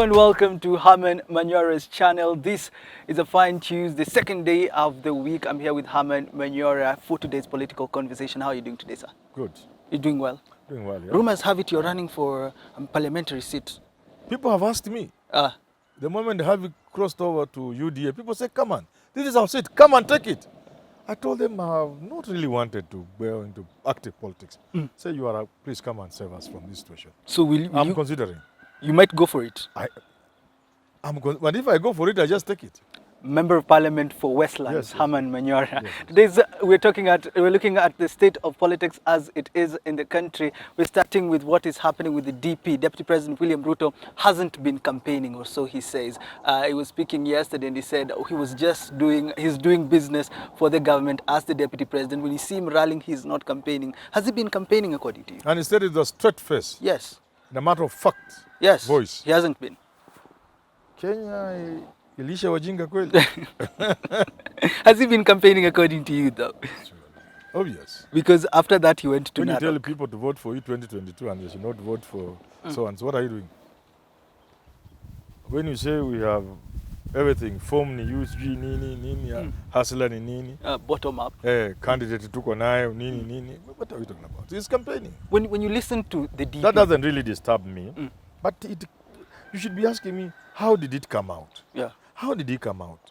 Hello and welcome to Herman Manyora's channel. This is a fine Tuesday, second day of the week. I'm here with Herman Manyora for today's political conversation. How are you doing today, sir? Good. You're doing well? Doing well, yeah. Rumors have it you're running for a parliamentary seat. People have asked me. The moment they have it crossed over to UDA, people say, come on, this is our seat, come and take it. I told them I have not really wanted to go into active politics. Say, please come and save us from this situation. So I'm considering. You might go for it. But if I go for it, I just take it. Member of Parliament for Westlands, Yes, Herman Manyora. Yes. Today's we're looking at the state of politics as it is in the country. We're starting with what is happening with the DP. Deputy President William Ruto hasn't been campaigning, or so he says. He was speaking yesterday and he said he's doing business for the government as the Deputy President. When you see him rallying, he's not campaigning. Has he been campaigning according to you? And he said it with a straight face. Yes. In a matter of fact. Yes. Voice. He hasn't been. Kenya ilisha wajinga kweli. Has he been campaigning according to you though? Obvious. Because after that he went to When Narok. you tell people to vote for you 2022 and they should not vote for so and so, what are you doing? When you say we have everything, form ni use nini, hustler ni nini, Bottom up. candidate tuko nayo nini, what are we talking about? He's campaigning. When you listen to the DP, that doesn't really disturb me, but you should be asking me, how did it come out? Yeah. How did he come out?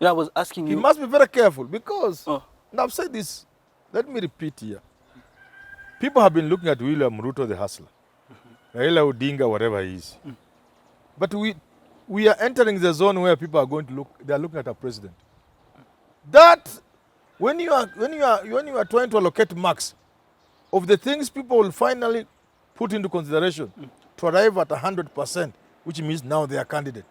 Yeah, I was asking you. He must be very careful because, and I've said this, let me repeat here. People have been looking at William Ruto, the hustler, Raila Odinga, whatever he is. But we are entering the zone where people are going to look, they are looking at a president. That, when you are trying to allocate marks of the things people will finally put into consideration to arrive at 100%, which means now they are candidate.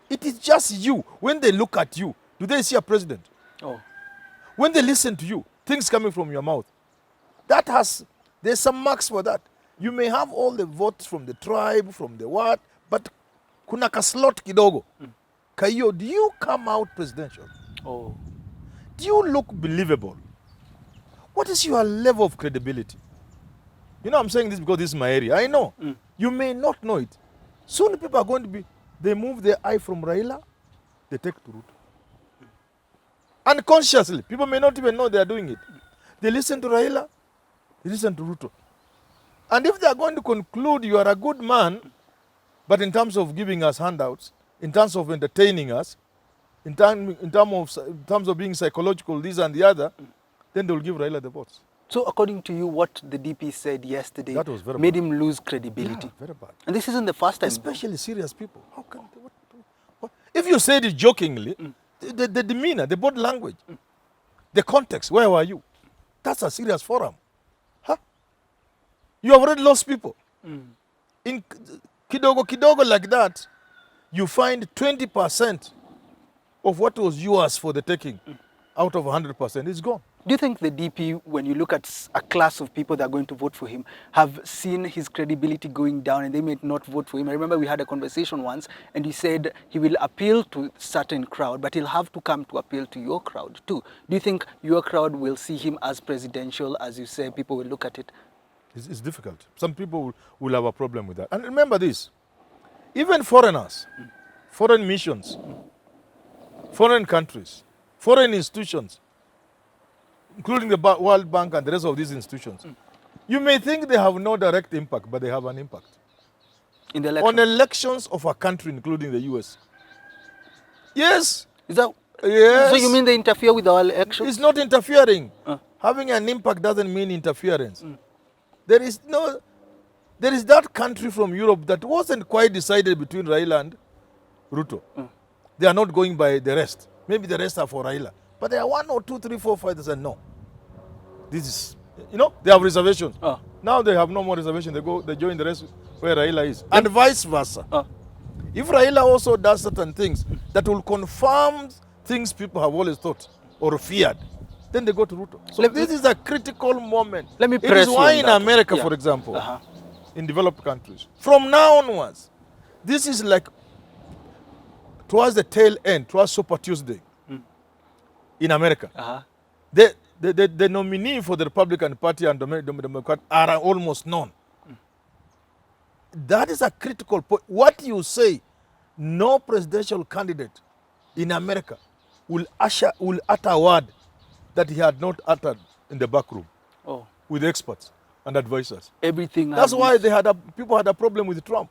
It is just you. When they look at you, do they see a president? Oh. When they listen to you, things coming from your mouth, there's some marks for that. You may have all the votes from the tribe, from the what, but kuna ka slot kidogo. Kayo, do you come out presidential? Oh. Do you look believable? What is your level of credibility? You know, I'm saying this because this is my area. I know. You may not know it. Soon people are going to be, they move their eye from Raila, they take to Ruto. Unconsciously, people may not even know they are doing it. They listen to Raila, they listen to Ruto. And if they are going to conclude you are a good man, but in terms of giving us handouts, in terms of entertaining us, in terms of being psychological, this and the other, then they will give Raila the votes. So according to you, what the DP said yesterday made him lose credibility. Yeah, very bad. And this isn't the first time. Especially serious people. How can they, what? If you said it jokingly, the demeanor, the body language, the context, where were you? That's a serious forum. Huh? You have already lost people. In kidogo like that, you find 20% of what was yours for the taking out of 100% is gone. Do you think the DP, when you look at a class of people that are going to vote for him, have seen his credibility going down and they may not vote for him? I remember we had a conversation once and he said he will appeal to a certain crowd, but he'll have to come to appeal to your crowd too. Do you think your crowd will see him as presidential, as you say, people will look at it? It's difficult. Some people will have a problem with that. And remember this, even foreigners, foreign missions, foreign countries, foreign institutions, including the World Bank and the rest of these institutions, you may think they have no direct impact, but they have an impact. In the election? On elections of a country, including the US. Yes. Is that, yes. So you mean they interfere with our elections? It's not interfering. Having an impact doesn't mean interference. There is that country from Europe that wasn't quite decided between Raila and Ruto. They are not going by the rest. Maybe the rest are for Raila. But there are 1 or 2, 3, 4, 5 that say no. This is, they have reservations. Now they have no more reservation. They join the rest where Raila is. And vice versa. If Raila also does certain things that will confirm things people have always thought or feared, then they go to Ruto. So this is a critical moment. Let me press It is why you in that. America, for example, in developed countries, from now onwards, this is like towards the tail end, towards Super Tuesday in America. The nominee for the Republican Party and Democrat are almost known. that is a critical point. What you say, no presidential candidate in America will utter a word that he had not uttered in the back room with experts and advisors. Everything. That's why people had a problem with Trump.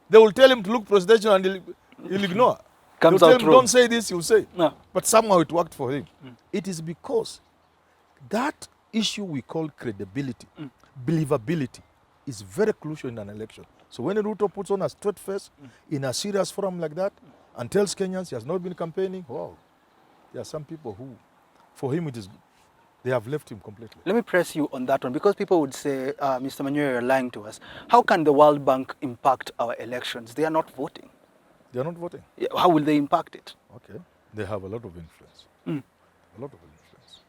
They will tell him to look presidential and he'll ignore. They'll tell him, don't say this, he'll say. No. But somehow it worked for him. It is because that issue we call credibility, believability, is very crucial in an election. So when Ruto puts on a straight face in a serious forum like that and tells Kenyans he has not been campaigning, wow, there are some people who, for him, they have left him completely. Let me press you on that one, because people would say, Mr. Manyora, you're lying to us. How can the World Bank impact our elections? They are not voting. They are not voting? Yeah, how will they impact it? Okay. They have a lot of influence. A lot of influence.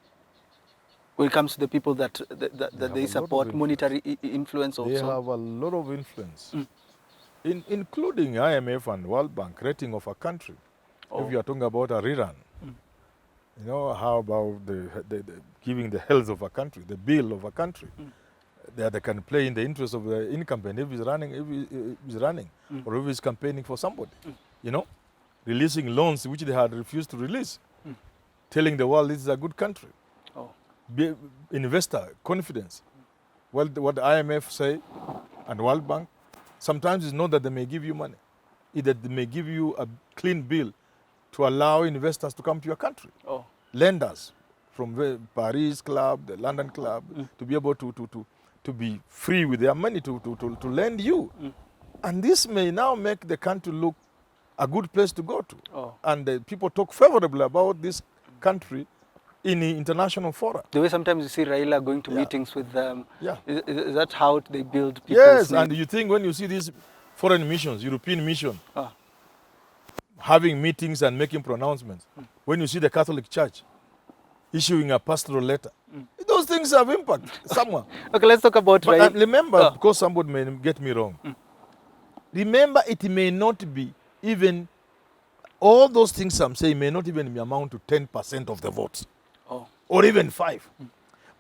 When it comes to the people that they support, monetary influence also? They have a lot of influence, including IMF and World Bank rating of a country. If you are talking about a rerun, you know, how about the giving the health of a country, the bill of a country? They can play in the interest of the incumbent if he's running, or if he's campaigning for somebody. You know, releasing loans which they had refused to release, telling the world this is a good country. Investor confidence. Well, what the IMF say and World Bank, sometimes it's not that they may give you money, it's that they may give you a clean bill to allow investors to come to your country. Lenders from the Paris club, the London club, to be able to be free with their money to lend you. And this may now make the country look a good place to go to. And people talk favorably about this country in the international fora. The way sometimes you see Raila going to meetings with them, is that how they build people's Yes, name? and you think when you see these foreign missions, European mission, having meetings and making pronouncements, when you see the Catholic Church issuing a pastoral letter, those things have impact somewhere. Okay, let's talk about Raila. Remember, because somebody may get me wrong, remember it may not be even, all those things I'm saying may not even amount to 10% of the votes. Or even 5.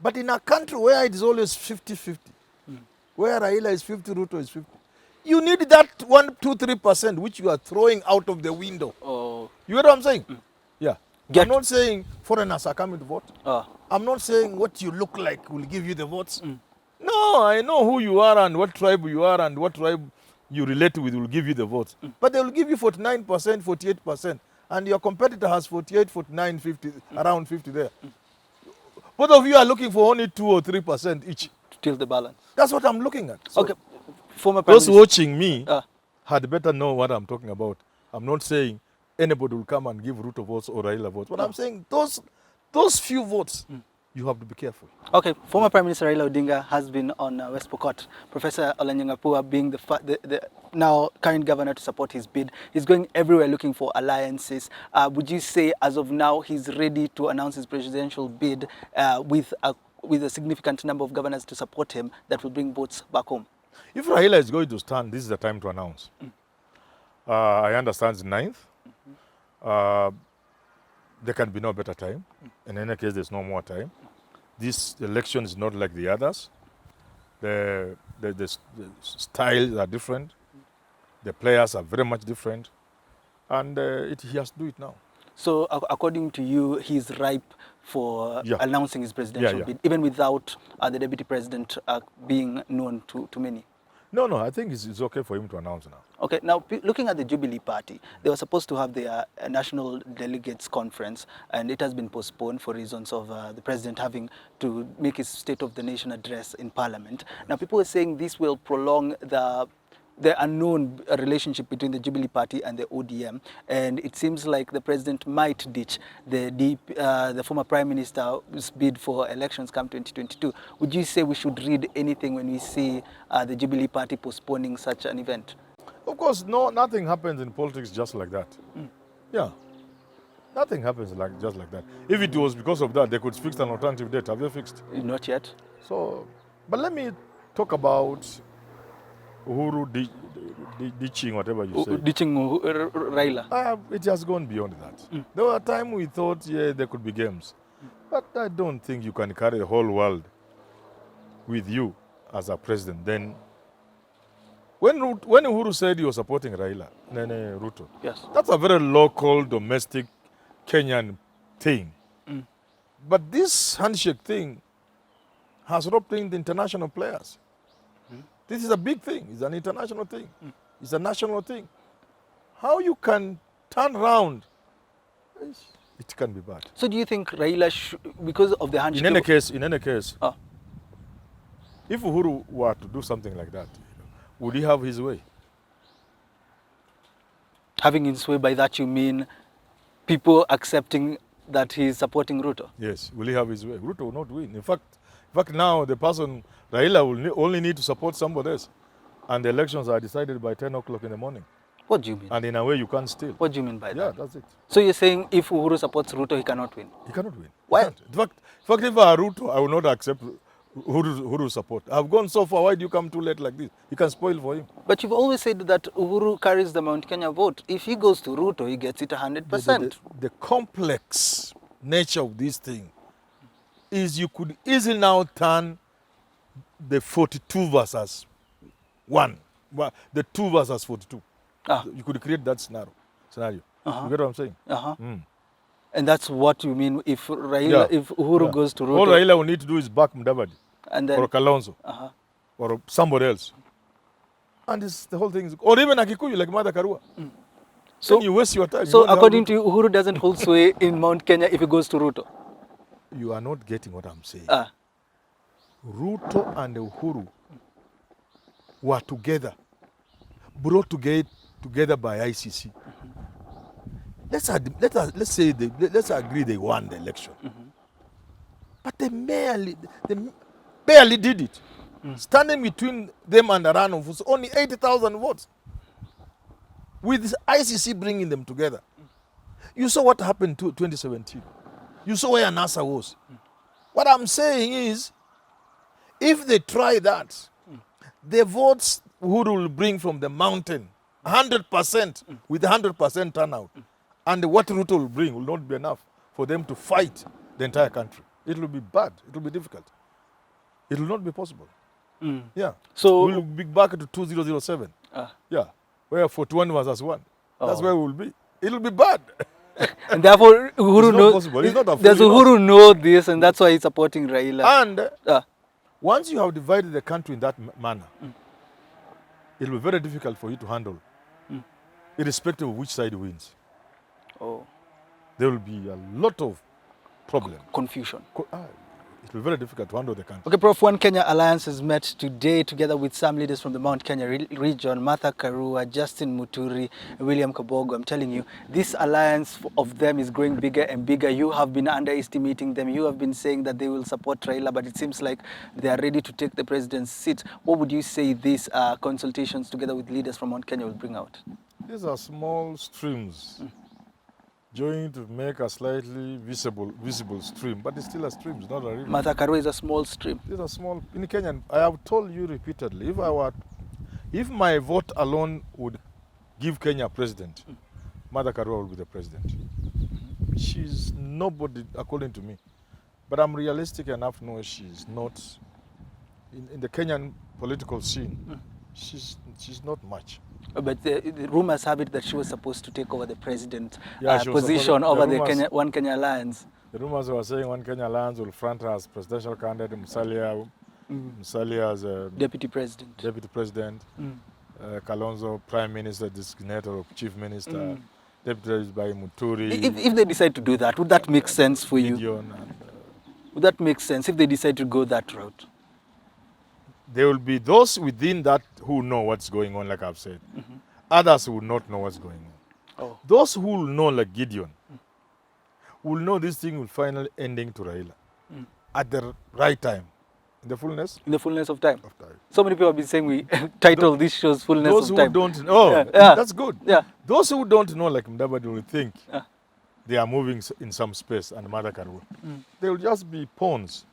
But in a country where it is always 50-50, where Raila is 50, Ruto is 50, you need that 1, 2, 3% which you are throwing out of the window. You get what I'm saying? Yeah. I'm not saying foreigners are coming to vote. I'm not saying what you look like will give you the votes. No, I know who you are and what tribe you are and what tribe you relate with will give you the votes. But they will give you 49%, 48%. And your competitor has 48, 49, 50, around 50 there. Both of you are looking for only 2 or 3% each. To tilt the balance. That's what I'm looking at. So okay. Former Prime those Minister watching me had better know what I'm talking about. I'm not saying anybody will come and give Ruto votes or Raila votes. But I'm saying those few votes, you have to be careful. Okay, former Prime Minister Raila Odinga has been on West Pokot. Professor Olanyangapua being the now current governor to support his bid. He's going everywhere looking for alliances. Would you say as of now he's ready to announce his presidential bid with a significant number of governors to support him that will bring votes back home? If Raila is going to stand, this is the time to announce. I understand it's 9th. There can be no better time. In any case, there's no more time. This election is not like the others. The styles are different. The players are very much different. And he has to do it now. So according to you, he's ripe for announcing his presidential bid, even without the deputy president being known to many? No, I think it's okay for him to announce now. Okay, now looking at the Jubilee Party, they were supposed to have their national delegates conference, and it has been postponed for reasons of the president having to make his State of the Nation address in Parliament. Now people are saying this will prolong the unknown relationship between the Jubilee Party and the ODM, and it seems like the president might ditch the former Prime Minister's bid for elections come 2022. Would you say we should read anything when we see the Jubilee Party postponing such an event? Of course, nothing happens in politics just like that. Yeah, nothing happens just like that. If it was because of that, they could fix an alternative date. Have they fixed? Not yet. So, but let me talk about Uhuru ditching whatever you say. Ditching Raila. It has gone beyond that. There were times we thought, there could be games. But I don't think you can carry the whole world with you as a president. Then When Uhuru said he was supporting Raila, Ruto, Yes. that's a very local, domestic, Kenyan thing. But this handshake thing has roped in the international players. This is a big thing. It's an international thing. It's a national thing. How you can turn around, it can be bad. So do you think Raila, because of the handshake... In any case, if Uhuru were to do something like that, would he have his way? Having his way, by that you mean people accepting that he is supporting Ruto? Yes, will he have his way? Ruto will not win. In fact, now the person, Raila, will only need to support somebody else. And the elections are decided by 10 o'clock in the morning. What do you mean? And in a way, you can't steal. What do you mean by that? Yeah, that's it. So you're saying if Uhuru supports Ruto, he cannot win? He cannot win. Why? In fact, if I are Ruto, I will not accept Uhuru support. I've gone so far. Why do you come too late like this? You can spoil for him. But you've always said that Uhuru carries the Mount Kenya vote. If he goes to Ruto, he gets it 100%. The complex nature of this thing is you could easily now turn the 42 versus 1. The 2 versus 42. You could create that scenario. You get what I'm saying? And that's what you mean if Raila, if Uhuru goes to Ruto. All Raila will need to do is back Mudavadi and then, or Kalonzo or somebody else. And the whole thing is, or even a Kikuyu like Mother Karua. So then you waste your time. So according to you, Uhuru doesn't hold sway in Mount Kenya if he goes to Ruto? You are not getting what I'm saying. Ruto and Uhuru were together, brought together by ICC. Let's agree they won the election. But they barely did it. Standing between them and the runoff was only 80,000 votes. With this ICC bringing them together. You saw what happened to 2017. You saw where NASA was. What I'm saying is, if they try that, the votes Uhuru will bring from the mountain, 100% with 100% turnout, and what Ruto will bring will not be enough for them to fight the entire country. It will be bad. It will be difficult. It will not be possible. Yeah. So we'll be back to 2007. Yeah. Where 41 versus 1. That's where we will be. It will be bad. And therefore, Uhuru knows. Does Uhuru know this, and that's why he's supporting Raila? And once you have divided the country in that manner, it will be very difficult for you to handle, irrespective of which side wins. There will be a lot of problem. Confusion. It will be very difficult to handle the country. Okay, Prof. One Kenya Alliance has met today together with some leaders from the Mount Kenya region, Martha Karua, Justin Muturi, William Kabogo. I'm telling you, this alliance of them is growing bigger and bigger. You have been underestimating them. You have been saying that they will support Raila, but it seems like they are ready to take the president's seat. What would you say these consultations together with leaders from Mount Kenya will bring out? These are small streams. Joined to make a slightly visible stream, but it's still a stream, it's not a river. Martha Karua is a small stream. It's a small, in Kenya, I have told you repeatedly, if my vote alone would give Kenya a president, Martha Karua will be the president. She's nobody, according to me. But I'm realistic enough to know she's not, in the Kenyan political scene, she's not much. But the rumors have it that she was supposed to take over the president position over the One Kenya Alliance. The rumors were saying One Kenya Alliance will front her as presidential candidate, Musalia as deputy president. Kalonzo prime minister designated or chief minister, deputed by Muturi. If they decide to do that, would that make sense for you? Would that make sense if they decide to go that route? There will be those within that who know what's going on, like I've said. Others will not know what's going on. Those who will know, like Gideon, will know this thing will finally ending to Raila at the right time. In the fullness? In the fullness of time. So many people have been saying we title this show's Fullness of Time. Those who don't know, that's good. Yeah. Those who don't know, like Mudavadi, will think they are moving in some space and Martha Karua. They will just be pawns.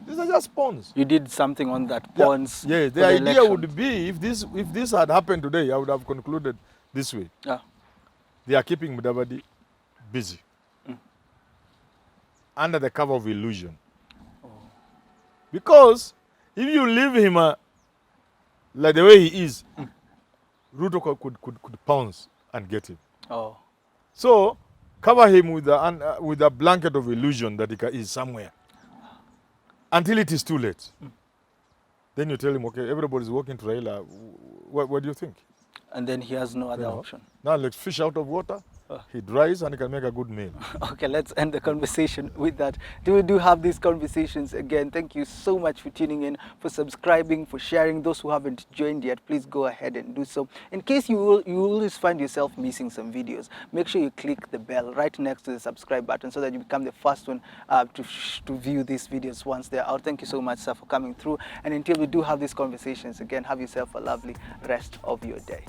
These are just pawns. You did something on that, pawns. Yeah, the idea would be, if this had happened today, I would have concluded this way. They are keeping Mudavadi busy. Under the cover of illusion. Because if you leave him like the way he is, Ruto could pounce and get him. Oh. So cover him with a blanket of illusion that he is somewhere until it is too late. Then you tell him, okay, everybody's walking to Raila. What do you think? And then he has no other option. Now let's fish out of water. He dries and he can make a good meal. Okay, let's end the conversation with that. We do have these conversations again. Thank you so much for tuning in, for subscribing, for sharing. Those who haven't joined yet, please go ahead and do so. In case you always find yourself missing some videos, make sure you click the bell right next to the subscribe button so that you become the first one to view these videos once they're out. Thank you so much, sir, for coming through. And until we do have these conversations again, have yourself a lovely rest of your day.